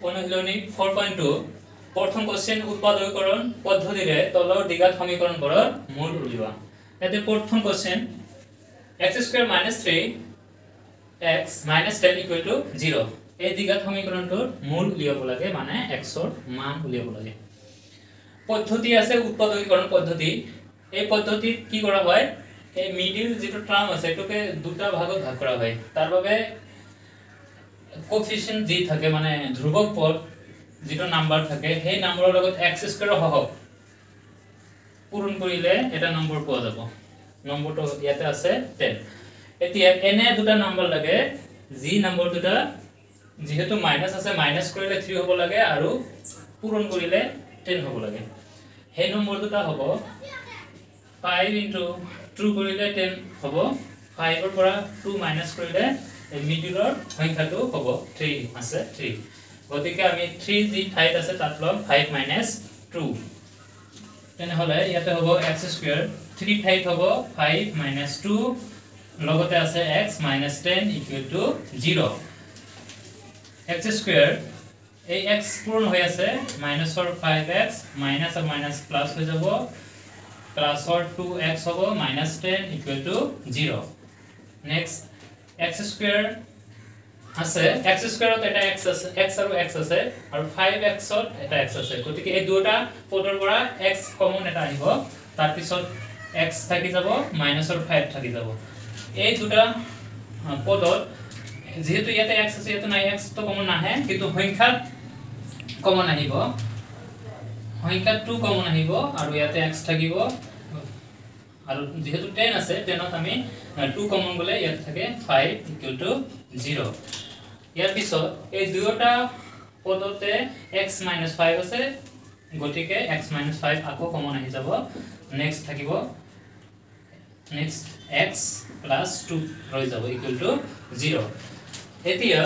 অনুশীলনী 4.2 প্ৰথম কোশ্চেন উৎপাদকীকৰণ পদ্ধতিৰে তলৰ দ্বিঘাত সমীকৰণবোৰৰ মূল উলিওৱা। এতে প্ৰথম কোশ্চেন x² - 3x - 10 = 0 এই দ্বিঘাত সমীকৰণটোৰ মূল উলিয়াব লাগে, মানে x ৰ মান উলিয়াব লাগে। পদ্ধতি আছে উৎপাদকীকৰণ পদ্ধতি। এই পদ্ধতিত কি কৰা হয়, এই মিডিল যেটো টাৰ্ম আছে এটোকে দুটা ভাগত ভাগ কৰা হয়। তাৰ বাবে কোএফিসিয়েন্ট যি থাকে, মানে ধ্ৰুবক পদ যেটো নাম্বাৰ থাকে, সেই নাম্বাৰৰ লগত x² সহগ পূৰণ কৰিলে এটা নম্বৰ পোৱা যাব। নম্বৰটো ইয়াতে আছে 10। এতিয়া এনে দুটা নাম্বাৰ লাগে, যি নম্বৰ দুটা যেহেতু মাইনাস আছে, মাইনাস কৰিলে 3 হ'ব লাগে আৰু পূৰণ কৰিলে 10 হ'ব লাগে। সেই নম্বৰ দুটা হ'ব 5 * 2 কৰিলে 10 হ'ব। 5 ৰ পৰা 2 মাইনাস কৰিলে এই মিডিলৰ সংখ্যাটো হ'ব 3 আছে 3। গতিকে আমি 3 যি ঠাইত আছে তাত লম 5 - 2। তেনে হলে ইয়াতে হ'ব x², 3 ঠাইত হ'ব 5 - 2 লগতে আছে x - 10 = 0। x² এই x পূৰণ হৈ আছে, মাইনাসৰ 5x মাইনাস আৰু মাইনাস প্লাস হৈ যাব, প্লাসৰ 2x হ'ব, -10 = 0। নেক্সট x² আছে, x² ত এটা x আছে, x আৰু x আছে, আৰু 5x ত এটা x আছে। গতিকে এই দুটা পদৰ পৰা x কমন এটা আহিব, তাৰ পিছত x থাকি যাব, মাইনাসৰ 5 থাকি যাব। এই দুটা পদত যেহেতু ইয়াতে x আছে, ইয়াতে নাই, x তো কমন নাহে, কিন্তু সংখ্যাত কমন আহিব, সংখ্যাত 2 কমন আহিব আৰু ইয়াতে x থাকিব। আৰু যেহেতু 10 আছে, 10ত আমি 2 কমন গলে ইয়াত থাকে 5 = 0। ইয়াৰ পিছত এই দুয়োটা পদতে x - 5 আছে, গতিকে x - 5 আকৌ কমন আহি যাব। নেক্সট থাকিব x + 2 ৰৈ যাব = 0। এতিয়া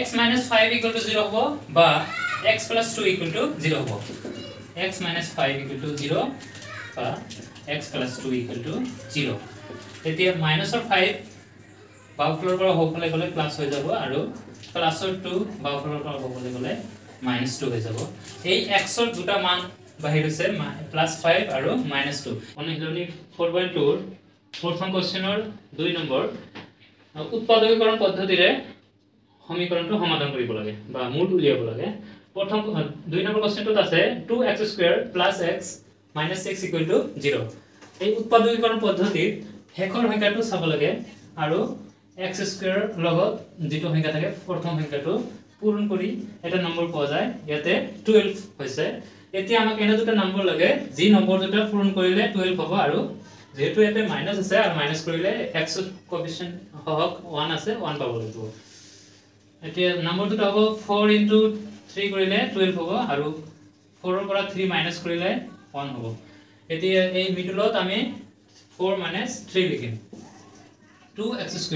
x - 5 = 0 হ'ব বা x + 2 = 0 হ'ব। x - 5 = 0 বা x + 2 = 0। এতিয়া মাইনাসৰ 5 বাওঁফালৰ পৰা সোঁফালে গলে প্লাস হৈ যাব, আৰু প্লাসৰ 2 বাওঁফালৰ পৰা সোঁফালে গলে -2 হৈ যাব। এই x ৰ দুটা মান বাহিৰ হৈছে +5 আৰু -2। অনুশীলনী 4.2 ৰ প্ৰথম কোশ্চেনৰ 2 নম্বৰ উৎপাদকীকৰণ পদ্ধতিৰে সমীকৰণটো সমাধান কৰিব লাগে বা মূল উলিয়াব লাগে। প্ৰথম 2 নম্বৰ কোশ্চেনটোত আছে 2x² + x - 6 = 0। এই উৎপাদকীকৰণ পদ্ধতিত শেষৰ সংখ্যাটো চাব লাগে আৰু x² লগত যেটো সংখ্যা থাকে প্ৰথম সংখ্যাটো পূৰণ কৰি এটা নম্বৰ পোৱা যায়। ইয়াতে 12 হৈছে। এতিয়া আমাক এনে দুটা নম্বৰ লাগে, যি নম্বৰ দুটা পূৰণ কৰিলে 12 হ'ব, আৰু যেহেতু ইয়াতে মাইনাস আছে আৰু মাইনাস কৰিলে x ৰ কোএফিসিয়েন্ট সহগ 1 আছে, 1 পাব লাগিব। এতিয়া নম্বৰ দুটা হ'ব 4 * 3 কৰিলে 12 হ'ব, আৰু 4 ৰ পৰা 3 মাইনাস কৰিলে 1 হ'ব। এতিয়া এই মিডলত আমি 4 - 3 লিখিম। 2x²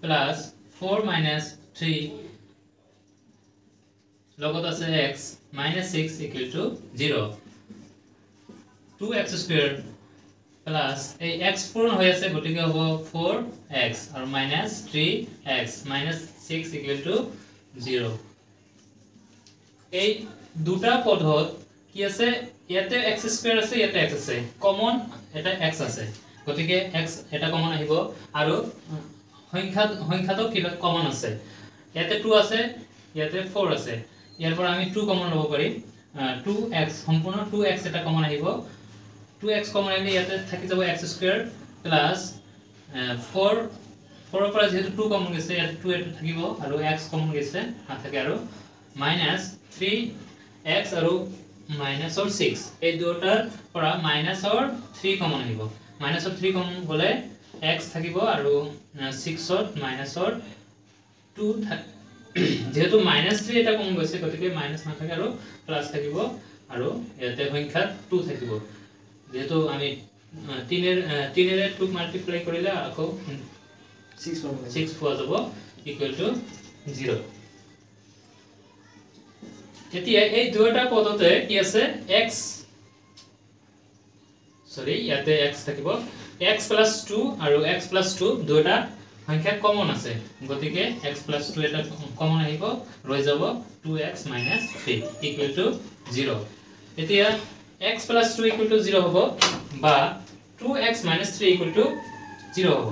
+ 4 - 3 লগত আছে x - 6 = 0। 2x² প্লাস এই x পূৰণ হৈ আছে, গতিকে হ'ব 4x আৰু -3x - 6 = 0। এই দুটা পদত কি আছে, ইয়াতে x² আছে, ইয়াতে x আছে, কমন এটা x আছে, গতিকে x এটা কমন আহিব, আৰু সংখ্যাটো কি কমন আছে, ইয়াতে 2 আছে, ইয়াতে 4 আছে, ইয়াৰ পৰা আমি 2 কমন ল'ব পাৰিম। 2x সম্পূৰ্ণ 2x এটা কমন আহিব, 2x কমন আহিলে ইয়াতে থাকি যাব x² প্লাস 4 ৰ পৰা যেহেতু 2 কমন গৈছে, ইয়াতে 2 এটা থাকিব, আৰু x কমন গৈছে নাথাকে, আৰু -3x আৰু -6 এই দুটাৰ পৰা -3 কমন আহিব। -3 কমন গলে x থাকিব, আৰু 6 ত -2 যেহেতু -3 এটা কমন গৈছে, গতিকে মাইনাস নাথাকে আৰু প্লাস থাকিব, আৰু ইয়াতে সংখ্যাত 2 থাকিব। যেহেতু আমি 3 ৰে 2 মাল্টিপ্লাই কৰিলে আকৌ 6 পোৱা যাব = 0। এতিয়া এই দুটা পদতে কি আছে, ইয়াতে x থাকিব, x + 2 আৰু x + 2 দুটা সংখ্যা কমন আছে গতিকে x + 2 এটা কমন আহিব ৰৈ যাব 2x - 3 = 0 এতিয়া x + 2 = 0 হ'ব বা 2x - 3 = 0 হ'ব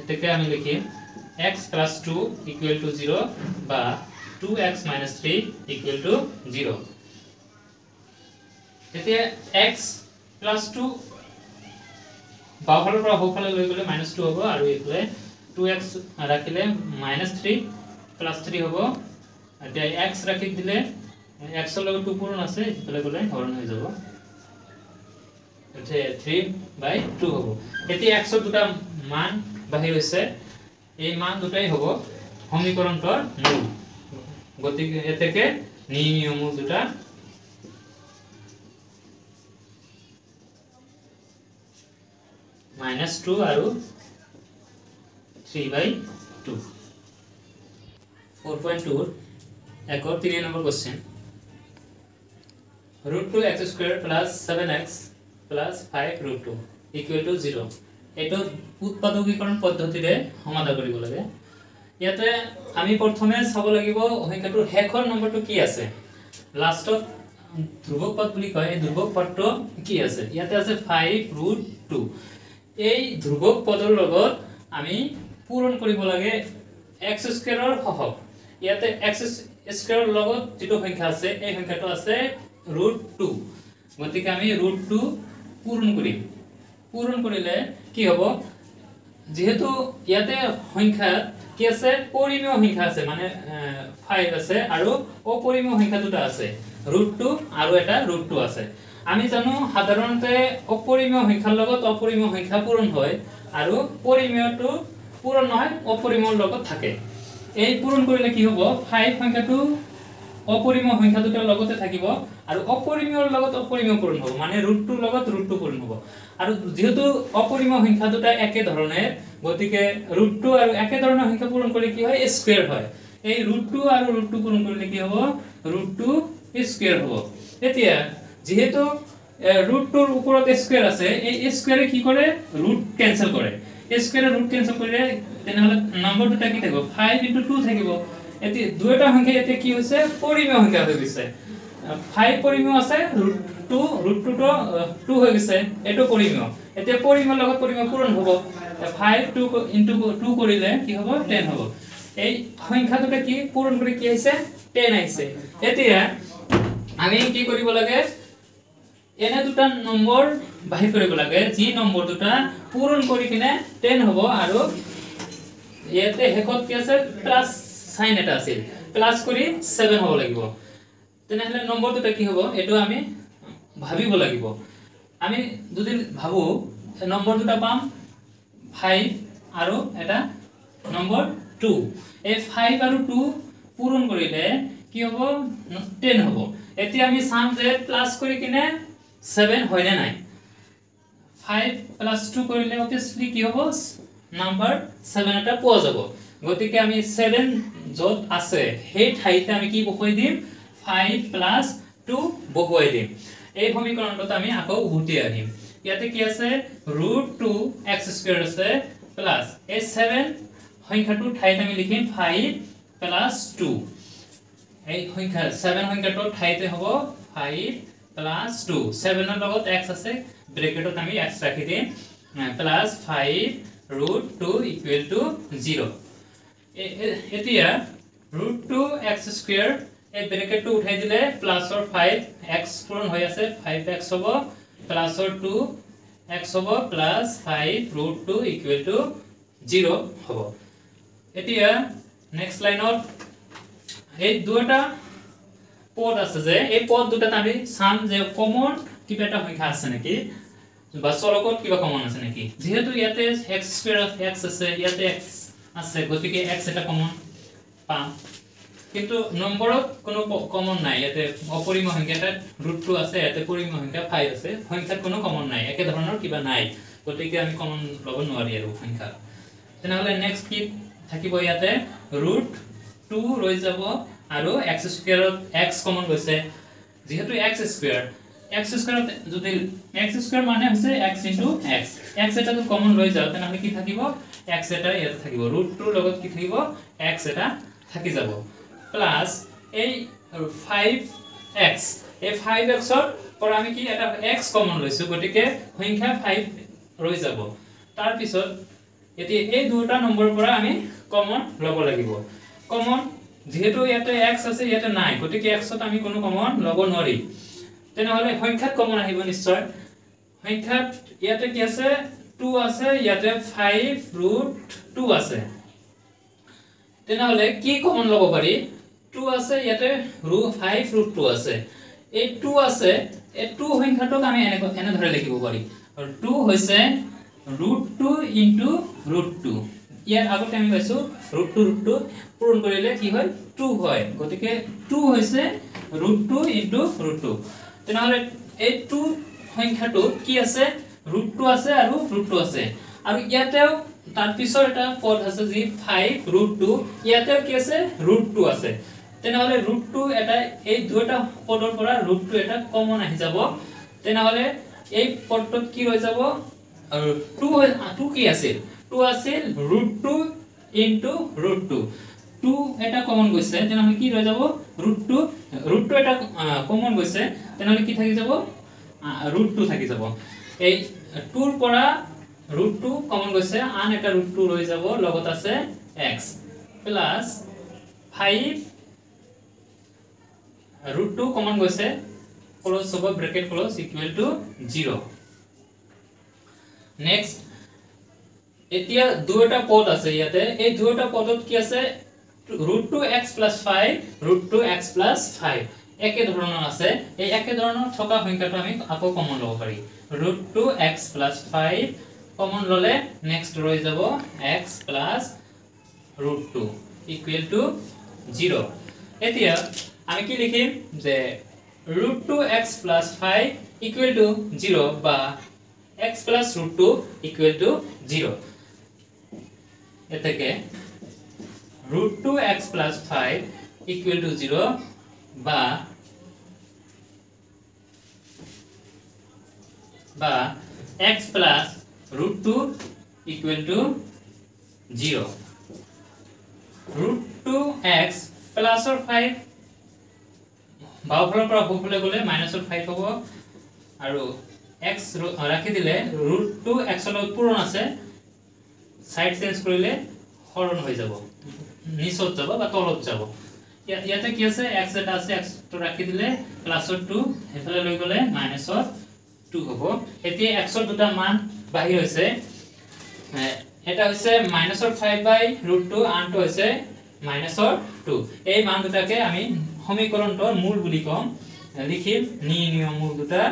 এটাকে আমি লিখিম x + 2 = 0 বা 2x - 3 = 0 এতিয়া x + 2 বাওফালৰ পৰা সোঁফালে লৈ গলে -2 হ'ব আৰু এইফালে 2x ৰাখিলে -3 + 3 হ'ব এতিয়া x ৰাখি দিলে x ৰ লগত 2 পূৰণ আছে ইফালে গলে হৰণ হৈ যাব এতিয়া 3/2 হ'ব এতিয়া x ৰ দুটা মান বাহিৰ হৈছে এই মান দুটাই হ'ব সমীকৰণটোৰ মূল গতিকে এতেকে নিয়মীয় মূল দুটা -2 আৰু 3/2 4.2 একৰ 3 নম্বৰ কোশ্চেন √2x² + 7x + 5√2 = 0 এটো উৎপাদকীকৰণ পদ্ধতিৰে সমাধান কৰিব লাগে ইয়াতে আমি প্ৰথমে চাব লাগিব সংখ্যাটোৰ শেষৰ নম্বৰটো কি আছে লাষ্টত ধ্ৰুবক পদ বুলি কয় এই ধ্ৰুবক পদটো কি আছে ইয়াতে আছে 5√2 এই ধ্ৰুবক পদৰ লগত আমি পূৰণ কৰিব লাগে x² ৰ সহগ ইয়াতে x² ৰ লগত যেটো সংখ্যা আছে এই সংখ্যাটো আছে √2 গতিকে আমি √2 পূৰণ কৰিম পূৰণ কৰিলে কি হ'ব যেহেতু ইয়াতে সংখ্যা কি আছে পৰিমেয় সংখ্যা আছে মানে 5 আছে আৰু অপৰিমেয় সংখ্যা দুটা আছে √2 আৰু এটা √2 আছে আমি জানো সাধাৰণতে অপৰিমেয় সংখ্যাৰ লগত অপৰিমেয় সংখ্যা পূৰণ হয় আৰু পৰিমেয়টো পূৰণ নহয় অপৰিমেয়ৰ লগত থাকে এই পূৰণ কৰিলে কি হ'ব 5 সংখ্যাটো অপৰিমেয় সংখ্যা দুটাৰ লগতে থাকিব আৰু অপৰিমেয়ৰ লগত অপৰিমেয় পূৰণ হ'ব মানে √2 লগত √2 পূৰণ হ'ব আৰু যেহেতু অপৰিমেয় সংখ্যা দুটা একে ধৰণে গতিকে √2 আৰু একে ধৰণৰ সংখ্যা পূৰণ কৰিলে কি হয় স্কয়াৰ হয় এই √2 আৰু √2 পূৰণ কৰিলে কি হ'ব √2 স্কয়াৰ হ'ব এতিয়া যেহেতু √2 ৰ ওপৰত স্কয়াৰ আছে এই স্কয়াৰে কি কৰে ৰুট ক্যান্সেল কৰে স্কয়াৰে ৰুট ক্যান্সেল কৰিলে তেনেহলে নম্বৰ দুটা কি থাকিব 5 * 2 থাকিব এতি দুটা সংখ্যা এতে কি হৈছে পৰিমেয় সংখ্যা হৈ গৈছে 5 পৰিমেয় আছে √2 টো 2 হৈ গৈছে এটো পৰিমেয় এতিয়া পৰিমেয়ৰ লগত পৰিমেয় পূৰণ হ'ব 5 2 কৰিলে কি হ'ব 10 হ'ব এই সংখ্যা দুটা কি পূৰণ কৰি কি আহিছে 10 আহিছে এতিয়া আমি কি কৰিব লাগে এনে দুটা নম্বৰ বাহিৰ কৰিব লাগে যি নম্বৰ দুটা পূৰণ কৰি কিনে 10 হ'ব আৰু ইয়াতে হেকত কি আছে প্লাস সাইন এটা আছে প্লাস কৰি 7 হ'ব লাগিব তেনেহলে নম্বৰ দুটা কি হ'ব এটো আমি ভাবিব লাগিব আমি যদি ভাবো নম্বৰ দুটা পাম 5 আৰু এটা নম্বৰ 2 এই 5 আৰু 2 পূৰণ কৰিলে কি হ'ব 10 হ'ব এতিয়া আমি চাম যে প্লাস কৰি কিনে 7 হয় না নাই 5 + 2 কৰিলে অবভিয়াসলি কি হ'ব নাম্বাৰ 7 এটা পোৱা যাব গতিকে আমি 7 যত আছে সেই ঠাইতে আমি কি বহাই দিম 5 + 2 বহাই দিম এই সমীকৰণটো আমি আকৌ উভতি আহিম ইয়াতে কি আছে √2x² আছে প্লাস এই 7 সংখ্যাটো ঠাইতে আমি লিখিম 5 + 2 এই সংখ্যা 7 সংখ্যাটো ঠাইতে হ'ব 5 + 2 7 ৰ লগত x আছে ব্ৰেকেটত আমি x ৰাখি দিম প্লাস 5√2 = 0 এতিয়া √2x² এই ব্ৰেকেটটো উঠাই দিলে প্লাসৰ 5x পূৰণ হৈ আছে 5x হ'ব প্লাসৰ 2x হ'ব প্লাস 5√2 = 0 হ'ব এতিয়া নেক্সট লাইনত এই দুটা পদ আছে যে এই পদ দুটাত আমি সাম যে কমন কিবা এটা সংখ্যা আছে নেকি বা চলকত কিবা কমন আছে নেকি যেহেতু ইয়াতে x² x আছে ইয়াতে x আছে গতিকে x এটা কমন পাম কিন্তু নম্বৰত কোনো কমন নাই ইয়াতে অপৰিমেয় সংখ্যা এটা √2 আছে ইয়াতে পৰিমেয় সংখ্যা 5 আছে সংখ্যাত কোনো কমন নাই একে ধৰণৰ কিবা নাই গতিকে আমি কমন লব নোৱাৰি আৰু সংখ্যা তেনেহলে নেক্সট কি থাকিব ইয়াতে √2 ৰৈ যাব আৰু x² ত x কমন গৈছে যেহেতু x² x স্কয়ার যদি x স্কয়ার মানে হচ্ছে x x x এটা তো কমন লৈ যাও তেনে কি থাকিব x এটা ইয়াত থাকিব √2 লগত কি থাকিব x এটা থাকি যাব প্লাস এই 5x এই 5x ৰ পৰা আমি কি এটা x কমন লৈছো গটিকে সংখ্যা 5 ৰৈ যাব তাৰ পিছত এতি এই দুটা নম্বৰ পৰা আমি কমন লব লাগিব কমন যেহেতু ইয়াতে x আছে ইয়াতে নাই গটিকে x ত আমি কোনো কমন লব নোৱাৰি তেনে হলে সংখ্যাত কমন আহিব নিশ্চয় সংখ্যাত ইয়াতে কি আছে 2 আছে ইয়াতে 5√2 আছে তেনে হলে কি কমন লব পাৰি 2 আছে ইয়াতে 5√2 আছে এই 2 আছে এই 2 সংখ্যাটোক আমি এনে ধৰে লিখিব পাৰি আৰু 2 হৈছে √2 √2 ইয়াৰ আগতে আমি পাইছো √2 পূৰণ কৰিলে কি হয় 2 হয় গতিকে 2 হৈছে √2 √2 তেনে হলে এই 2 সংখ্যাটো কি আছে √2 আছে আৰু √2 আছে আৰু ইয়াতেও তাৰ পিছৰ এটা পদ আছে যি 5√2 ইয়াতেও কি আছে √2 আছে তেনে হলে √2 এটা এই দুটা পদৰ পৰা √2 এটা কমন আহি যাব তেনে হলে এই পদটোত কি হৈ যাব আৰু 2 কি আছে 2 আছে √2 √2 2 এটা কমন গৈছে তেনে হলে কি হৈ যাব √2 এটা কমন গৈছে তেনে হলে কি থাকি যাব √2 থাকি যাব এই 2 ৰ পৰা √2 কমন গৈছে আন এটা √2 ৰৈ যাব লগত আছে x প্লাস 5 √2 কমন গৈছে ক্লোজ হ'ব bracket close equal to 0 next এতিয়া দুটা পদ আছে ইয়াতে এই দুটা পদত কি আছে √2x + 5 √2x + 5 একে ধৰণৰ আছে এই একে ধৰণৰ থকা সংখ্যাটো আমি আকৌ কমন লব পাৰি √2x + 5 কমন ললে নেক্সট ৰৈ যাব x + √2 ইকুয়াল টু 0 এতিয়া আমি কি লিখিম যে √2x + 5 ইকুয়াল টু 0 বা x + √2 ইকুয়াল টু 0 এটাকে √2x + 5 ইকুয়াল টু 0 বা x + √2 ইকুয়াল টু 0 √2x প্লাসৰ 5 বাওফালৰ পৰা সোঁফালে গলে মাইনাসৰ 5 হ'ব আৰু x ৰাখি দিলে √2x ৰ লগত পূৰণ আছে সাইড চেঞ্জ কৰিলে হৰণ হৈ যাব নিচত যাব বা তলত যাব ইয়াতে কি আছে x এটা আছে x টো ৰাখি দিলে প্লাসৰ 2 হেফালে লৈ গলে মাইনাসৰ 2 হ'ব এতিয়া x ৰ দুটা মান বাহিৰ হৈছে এটা হৈছে মাইনাসৰ 5/√2 আনটো হৈছে মাইনাসৰ 2 এই মান দুটাকে আমি সমীকৰণটোৰ মূল বুলি কম লিখিম নিৰ্ণয় মূল দুটা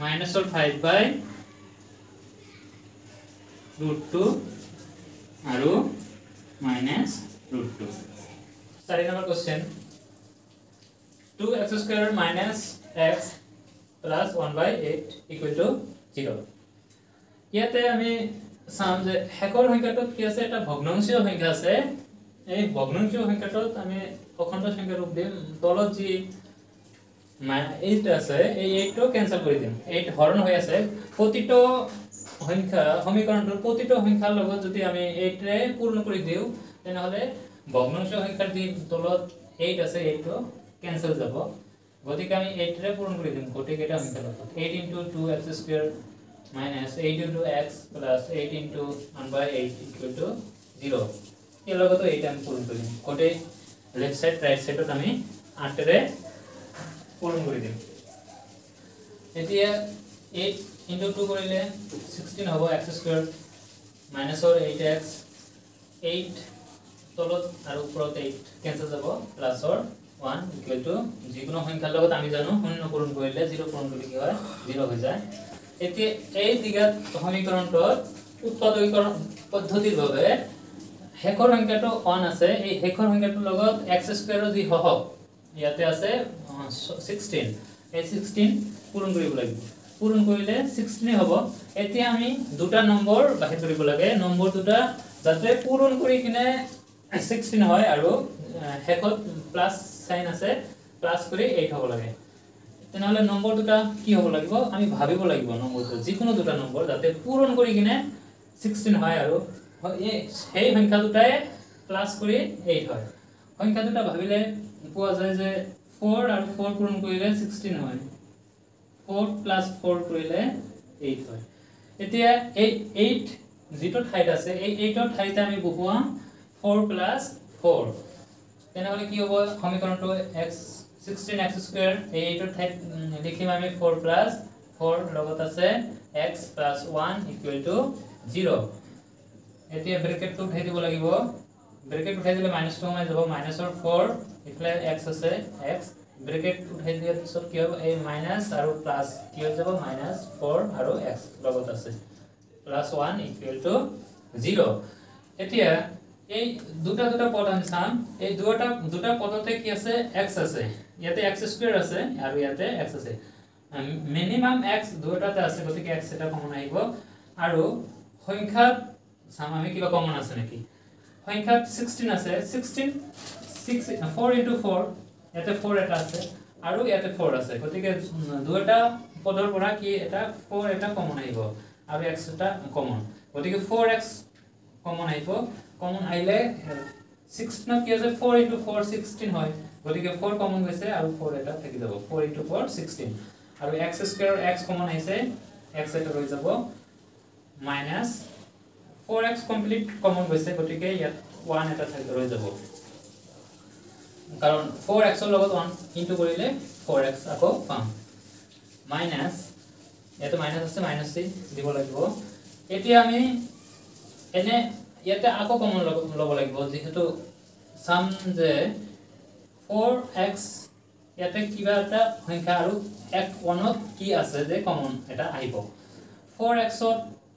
মাইনাসৰ 5/√2 আৰু -√2 4 নম্বৰ কোশ্চেন 2x² - x + 1/8 = 0 ইয়াতে আমি চাম যে হেকৰ সংখ্যাটোত কি আছে এটা ভগ্নাংশীয় সংখ্যা আছে এই ভগ্নাংশীয় সংখ্যাটোত আমি অখণ্ড সংখ্যা ৰূপ দিম তলত যি 8 আছে এই 8 টো ক্যান্সেল কৰি দিম 8 হৰণ হৈ আছে প্ৰতিটো সংখ্যা সমীকৰণটোৰ প্ৰতিটো সংখ্যাৰ লগত যদি আমি 8 ৰে পূৰ্ণ কৰি দিও তেনে হলে ভগ্নাংশীয় সংখ্যাৰ যি তলত 8 আছে 8 টো ক্যান্সেল যাব গতিকে আমি 8 ৰে পূৰণ কৰি দিম গতিকে এটা সংখ্যা লগত 8 * 2x² - 8 * x + 8 * 1/8 = 0 এই লগতো 8 আমি পূৰণ কৰিম গতে লেফট সাইড ৰাইট সাইডত আমি 8 ৰে পূৰণ কৰি দিম এতিয়া 8 * 2 কৰিলে 16 হ'ব x² - 8x 8 তলত আৰু ওপৰত 8 কেনসেল যাব প্লাসৰ 1 = যিকোনো সংখ্যাৰ লগত আমি জানো 0 পূৰণ কৰিলে 0 পূৰণ কৰিলে কি হয় 0 হৈ যায় এতিয়া এই দিগত সমীকৰণটোৰ উৎপাদকীকৰণ পদ্ধতিৰ বাবে হেকৰ সংখ্যাটো 1 আছে এই হেকৰ সংখ্যাটোৰ লগত x² যি হহক ইয়াতে আছে 16 এই 16 পূৰণ কৰিব লাগিব পূৰণ কৰিলে 16 হ'ব এতিয়া আমি দুটা নম্বৰ বাহিৰ কৰিব লাগে নম্বৰ দুটা যাতে পূৰণ কৰি কিনে 16 হয় আৰু হেকত প্লাস সাইন আছে প্লাস কৰি 8 হ'ব লাগে তেনেহলে নম্বৰ দুটা কি হ'ব লাগিব আমি ভাবিব লাগিব নম্বৰটো যিকোনো দুটা নম্বৰ যাতে পূৰণ কৰি কিনে 16 হয় আৰু এই সেই সংখ্যা দুটাই প্লাস কৰি 8 হয় সংখ্যা দুটা ভাবিলে পোৱা যায় যে 4 আৰু 4 পূৰণ কৰিলে 16 হয় 4 প্লাস 4 কৰিলে 8 হয় এতিয়া এই 8 যেটো ঠাইত আছে এই 8 ৰ ঠাইতে আমি বহুৱা 4 plus 4 তেনেহলে কি হ'ব সমীকৰণটো x 16x² এই 8 ৰ ঠাইত লিখিম আমি 4 plus 4 লগত আছে x plus 1 = 0 এতিয়া ব্ৰেকেটটো উঠাই দিব লাগিব ব্ৰেকেট উঠাই দিলে মাইনাস টো হৈ যাব মাইনাসৰ 4 ইফালে x আছে x ব্ৰেকেট উঠাই দিয়াৰ পিছত কি হ'ব এই মাইনাস আৰু প্লাস কি হৈ যাব -4 আৰু x লগত আছে +1 = 0 এতিয়া এই দুটা পদ আমি চাম এই দুটা পদতে কি আছে x আছে ইয়াতে x² আছে আৰু ইয়াতে x আছে মিনিমাম x দুটাতে আছে গতিকে x এটা কমন আহিব আৰু সংখ্যা চাম আমি কিবা কমন আছে নেকি সংখ্যা 16 আছে 16 4 * 4 ইয়াতে 4 এটা আছে আৰু ইয়াতে 4 আছে গতিকে দুটা পদৰ পৰা কি এটা 4 এটা কমন আহিব আৰু x এটা কমন গতিকে 4x কমন আহিব কমন আইলে 16 কি আছে 4 * 4 16 হয় গতিকে 4 কমন গৈছে আৰু 4 এটা থাকি যাব 4 * 4 16 আৰু x² x কমন আহিছে x এটা ৰৈ যাব মাইনাস 4x কমপ্লিট কমন গৈছে গতিকে ইয়াত 1 এটা থাকি ৰৈ যাব কাৰণ 4x ৰ লগত 1 ইনটু কৰিলে 4x আকৌ পাম মাইনাস ইয়াতে মাইনাস আছে মাইনাস দিব লাগিব এতিয়া আমি এনে ইয়াতে আকৌ কমন লব লাগিব যেহেতু সাম যে 4x ইয়াতে কিবা এটা সংখ্যা আৰু x1 ত কি আছে যে কমন এটা আহিব 4x ত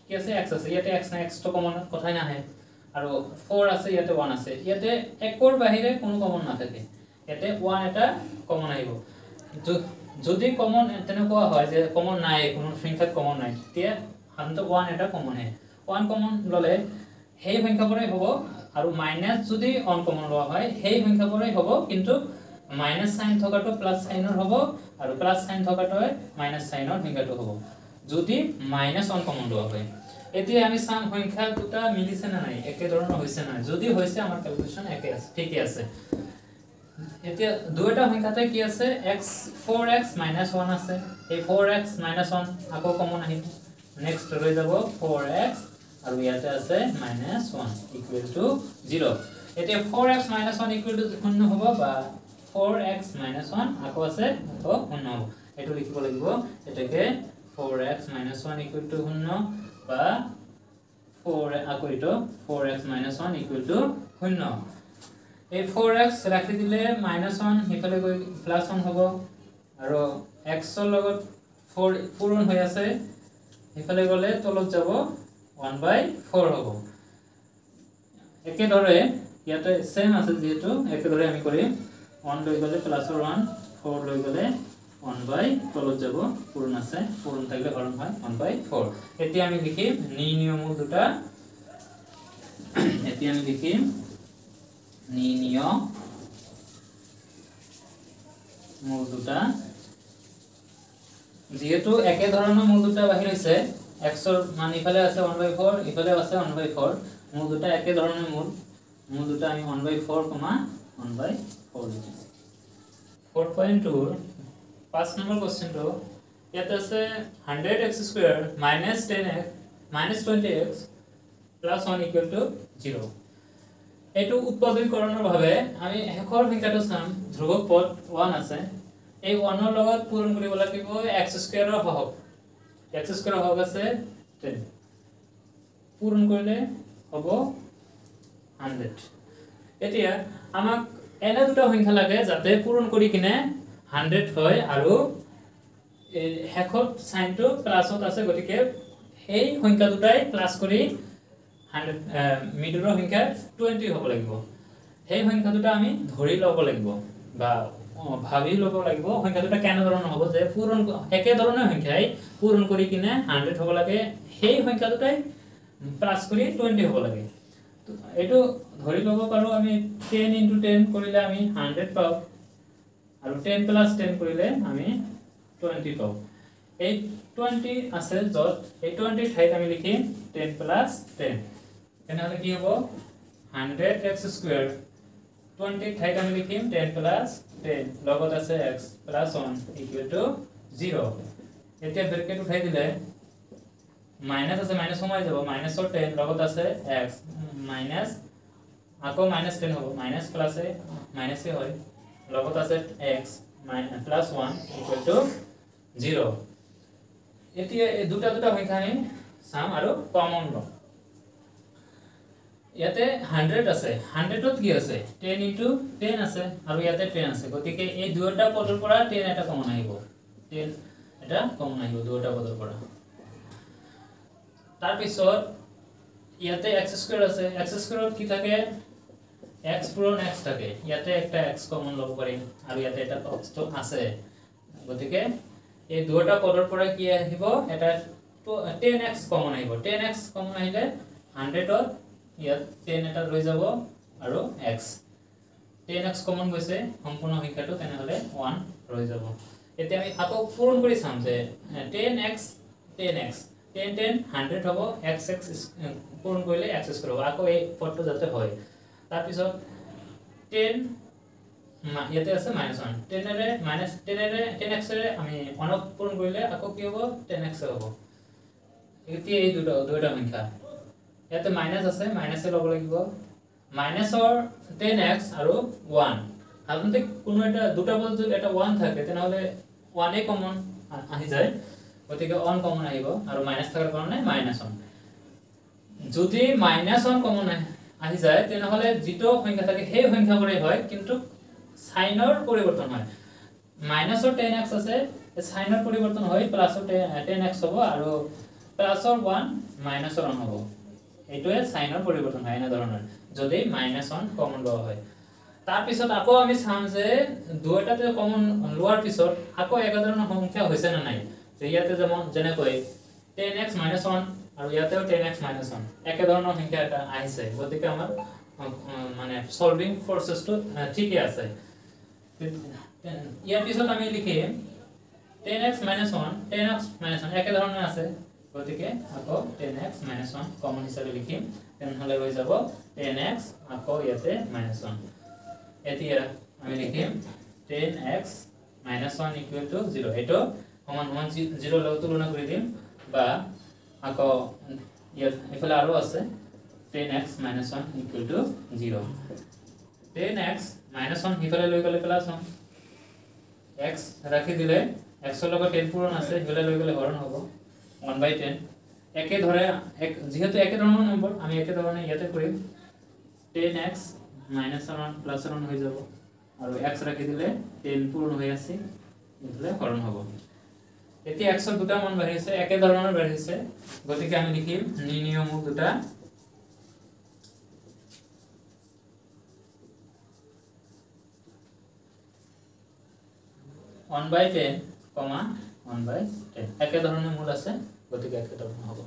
কি আছে x আছে ইয়াতে x না x তো কমন কথাই নাহে আৰু 4 আছে ইয়াতে 1 আছে ইয়াতে একৰ বাহিৰে কোনো কমন নাথাকে ইয়াতে 1 এটা কমন আহিব যদি কমন তেনেকুৱা হয় যে কমন নাই কোনো সংখ্যাত কমন নাই তেতিয়া হানটো 1 এটা কমন আহে 1 কমন ললে সেই সংখ্যাবোৰেই হ'ব আৰু মাইনাস যদি অন কমন লোৱা হয় সেই সংখ্যাবোৰেই হ'ব কিন্তু মাইনাস সাইন থকাটো প্লাস সাইনৰ হ'ব আৰু প্লাস সাইন থকাটো মাইনাস সাইনৰ সংখ্যাটো হ'ব যদি মাইনাস অন কমন লোৱা হয় এতিয়া আমি সাম সংখ্যা দুটা মিলিছে না নাই একে ধৰণৰ হৈছে না যদি হৈছে আমাৰ ক্যালকুলেশন একে আছে ঠিকই আছে এতিয়া দুটা সংখ্যাতে কি আছে x 4x - 1 আছে এই 4x - 1 আকৌ কমন আহিব নেক্সট ৰৈ যাব 4x আৰু ইয়াতে আছে -1 = 0 এতিয়া 4x - 1 = 0 হ'ব বা 4x - 1 আকৌ আছে আকৌ 0 হ'ব এটো লিখিব লাগিব এটাকে 4x - 1 = 0 বা 4 আকৌ এটো 4x - 1 = 0 এই 4x ৰাখি দিলে -1 হিফালে গৈ +1 হ'ব আৰু x ৰ লগত 4 পূৰণ হৈ আছে হিফালে গলে তলত যাব 1/4 হ'ব একেদৰে ইয়াতে সেম আছে যেহেতু একেদৰে আমি কৰিম 1 লৈ গলে +1 4 লৈ গলে 1 তলত যাব পূৰণ আছে পূৰণ থাকিলে হৰণ হয় 1/4 এতিয়া আমি লিখিম নিৰ্ণয় মূল দুটা এতিয়া আমি লিখিম নিৰ্ণয় মূল দুটা যেহেতু একে ধৰণৰ মূল দুটা বাহিৰ হৈছে x ৰ মান ইফালে আছে 1/4 ইফালে আছে 1/4 মূল দুটা একে ধৰণৰ মূল দুটা আমি 1/4, 1/4 লিখিম 4.2 5 নম্বৰ কোশ্চেনটো ইয়াত আছে 100x² - 10x - 20x + 1 = 0 এটো উৎপাদকীকৰণৰ ভাবে আমি হেকৰ সংখ্যাটো চাম ধ্ৰুবক পদ 1 আছে এই 1 ৰ লগত পূৰণ কৰিব লাগিব x² ৰ হৰক x² ৰ হৰক আছে 10 পূৰণ কৰিলে হ'ব 100 এতিয়া আমাক এনে দুটা সংখ্যা লাগে যাতে পূৰণ কৰি কিনে 100 হয় আৰু এই হেকত সাইনটো প্লাসত আছে গতিকে এই সংখ্যা দুটাই প্লাস কৰি 100 মিডলৰ সংখ্যা 20 হ'ব লাগিব সেই সংখ্যা দুটা আমি ধৰি লব লাগিব বা ভাবি লব লাগিব সংখ্যা দুটা কেনে ধৰণৰ হ'ব যে পূৰণ একে ধৰণৰ সংখ্যাই পূৰণ কৰি কিনে 100 হ'ব লাগে সেই সংখ্যা দুটাই প্লাস কৰি 20 হ'ব লাগে এইটো ধৰি ল'ব পাৰো আমি 10 * 10 কৰিলে আমি 100 পাও আৰু 10 + 10 কৰিলে আমি 20 পাও এই 20 আছে যত এই 20 ঠাইত আমি লিখিম 10 + 10 তেনেহলে কি হ'ব 100x² 20 ঠাইত আমি লিখিম 10 + 10 লগত আছে x + 1 = 0 এতিয়া ব্ৰেকেট উঠাই দিলে মাইনাস আছে মাইনাস কমাই যাব মাইনাসৰ 10 লগত আছে x মাইনাস আকৌ -10 হ'ব মাইনাস প্লাস এ মাইনাস এ হয় লগত আছে x + 1 = 0 এতিয়া এই দুটা সংখ্যা আমি সাম আৰু কমন লম ইয়াতে 100 আছে 100 ত কি আছে 10 * 10 আছে আৰু ইয়াতে 10 আছে গতিকে এই দুটা পদৰ পৰা 10 এটা কমন আহিব 10 এটা কমন আহিব দুটা পদৰ পৰা তাৰ পিছত ইয়াতে x² আছে x² ত কি থাকে x পূৰণ x থাকে ইয়াতে একটা x কমন লব পাৰিম আৰু ইয়াতে এটা x তো আছে গতিকে এই দুটা পদৰ পৰা কি আহিব এটা 10x কমন আহিব 10x কমন আহিলে 100 ত ইয়াত 10 এটা ৰৈ যাব আৰু x 10x কমন গৈছে সম্পূৰ্ণ সংখ্যাটো তেনেহলে 1 ৰৈ যাব এতিয়া আমি আকৌ পূৰণ কৰি চাম যে 10x 10 10 100 হ'ব x পূৰণ কৰিলে x² হ'ব আকৌ এই পদটো যাতে হয় তাৰ পিছত 10 ইয়াতে আছে -1 10 ৰে -10x ৰে আমি 1 পূৰণ কৰিলে আকৌ কি হ'ব 10x হ'ব এতিয়া এই দুটা সংখ্যা ইয়াতে মাইনাস আছে মাইনাস এ ল'ব লাগিব মাইনাসৰ 10x আৰু 1 সাধাৰণতে কোনো এটা দুটা পদ যদি এটা 1 থাকে তেনেহলে 1 এ কমন আহি যায় গতিকে 1 কমন আহিব আৰু মাইনাস থাকাৰ কাৰণে -1 যদি -1 কমন আহি যায় তেনেহলে যেটো সংখ্যা থাকে সেই সংখ্যাবোৰে হয় কিন্তু সাইনৰ পৰিৱৰ্তন হয় মাইনাসৰ 10x আছে সাইনৰ পৰিৱৰ্তন হয় প্লাসৰ 10x হ'ব আৰু প্লাসৰ 1 মাইনাসৰ 1 হ'ব এইটোৱে সাইনৰ পৰিৱৰ্তন হয় এনে ধৰণৰ যদি -1 কমন লোৱা হয় তাৰ পিছত আকৌ আমি চাম যে দুটাতে কমন লোৱাৰ পিছত আকৌ একা ধৰণৰ সংখ্যা হৈছে না নাই যে ইয়াতে যেমন যেনেকৈ 10x - 1 আৰু ইয়াতেও 10x - 1 একা ধৰণৰ সংখ্যা এটা আহিছে গতিকে আমাৰ মানে সলভিং প্ৰসেসটো ঠিকই আছে ইয়াৰ পিছত আমি লিখিম 10x - 1 10x - 1 একা ধৰণৰ আছে গতিকে আকৌ 10x - 1 কমন হিচাপে লিখিম তেনেহলে হৈ যাব 10x আকৌ ইয়াতে -1 এতিয়া আমি লিখিম 10x - 1 = 0 এটো সমান 0 লগত তুলনা কৰি দিম বা আকৌ ইয়াত এফালে আৰু আছে 10x - 1 = 0 10x - 1 হিফালে লৈ গলে +1 x ৰাখি দিলে x ৰ লগত 10 পূৰণ আছে হিফালে লৈ গলে হৰণ হ'ব 1/10 একে ধৰে যেহেতু একে ধৰণৰ নম্বৰ আমি একে ধৰণে ইয়াতে কৰিম 10x - 1 +1 হৈ যাব আৰু x ৰাখি দিলে 10 পূৰণ হৈ আছে ইফালে হৰণ হ'ব এতিয়া x ৰ দুটা মান বাঢ়িছে একে ধৰণৰ বাঢ়িছে গতিকে আমি লিখিম নিয়মক দুটা 1/10, 1/10 একে ধৰণৰ মূল আছে গতিকে একে ধৰণৰ হ'ব